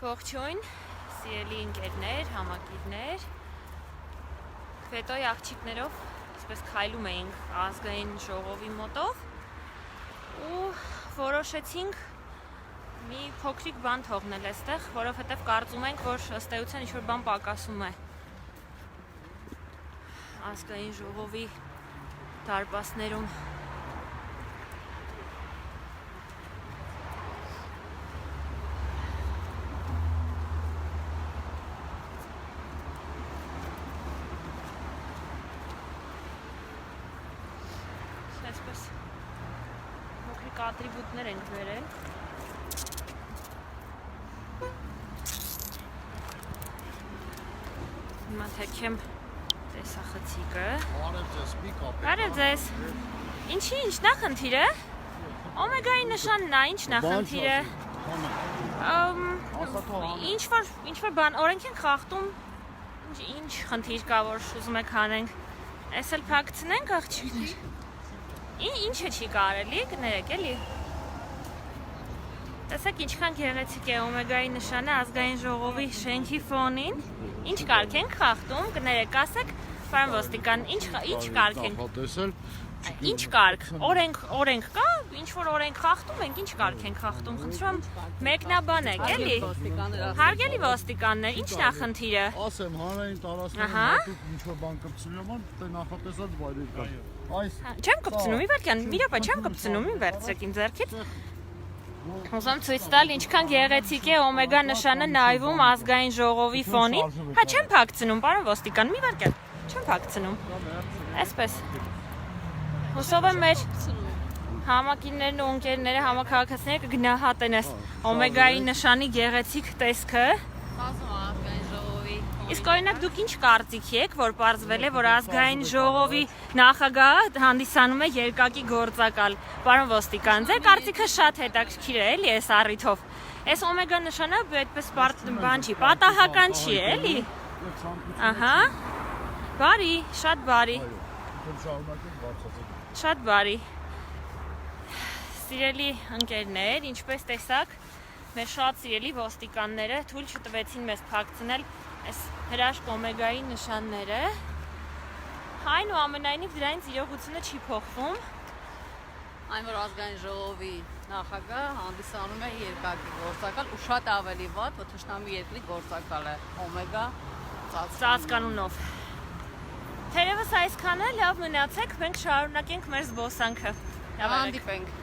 Ողջույն, սիրելի ընկերներ, համակիրներ, վետոյի աղջիկներով այսպես քայլում էինք ազգային ժողովի մոտով ու որոշեցինք մի փոքրիկ բան թողնել այստեղ, որովհետև կարծում ենք, որ ըստ էության ինչ-որ բան պակասում է ազգային ժողովի դարպասներում այսպես փոքրիկ ատրիբուտներ ենք վերել հիմա թեքեմ տեսախցիկը Բարև ձեզ Ինչի նախնդիրը Օմեգայի նշանն է ինչ նախնդիրը ինչ-որ բան օրենք ենք խախտում ինչ խնդիր կա որ ուզում եք հանենք Այս էլ փակցնենք աղջիկներ Ինչ է չի կարելի, կներեք էլի Տեսեք ինչքան գեղեցիկ է օմեգայի նշանը ազգային ժողովի շենքի ֆոնին Ինչ կարգ ենք խախտում, կներեք ասեք Պարոն ոստիկան, ինչ կարգ ենք Ինչ կարգ, օրենք կա, ինչ-որ օրենք խախտում ենք, ինչ կարգ ենք խախտում Խնդրում մեկնաբան եք, էլի Հարգելի ոստիկաններ, ինչ նախնդիրը Ասեմ, հանրային տարածքներում դուք ինչ-որ բան կպցնում են, դե նախատեսած վայրեր կա Չեմ կպցնում, իվարկյան, մի րոպե չեմ կպցնում, մի վերցրեք իմ ձեռքից Ուզում ցույց տալ ինչքան գեղեցիկ է օմեգա նշանը նայվում ազգային ժողովի ֆոնին Հա չեմ փակցնում, պարոն ոստիկան, մի վարկյան, չեմ փակցնում Այսպես Հուսով եմ մեր համակիրներն ու ընկերները, համաքաղաքացիները կգնահատեն այս օմեգայի նշանի գեղեցիկ տեսքը Իսկ օրինակ դուք ինչ կարծիք եք, որ պարզվել է, որ ազգային ժողովի նախագահը հանդիսանում է երկակի գործակալ Պարոն ոստիկան, ձեր կարծիքը շատ հետաքրքիր է, էլի այս առիթով Այս օմեգա նշանը այդպես բան չի, պատահական չի, էլի Ահա, բարի, շատ բարի Շատ բարի Սիրելի ընկերներ, ինչպես տեսակ, մեր շատ սիրելի ոստիկանները թույլ չտվեցին մեզ փակցնել այս հրաշք օմեգայի նշանները Այնուամենայնիվ դրանից իրողությունը չի փոխվում Այն որ ազգային ժողովի նախագահը հանդիսանում է երկակի գործակալ ու շատ ավելի վատ, որ թշնամի երկրի գործակալ է օմեգա ծածկանունով Թերևս այսքանը լավ մնացեք, մենք շարունակենք մեր զբոսանքը Հանդիպենք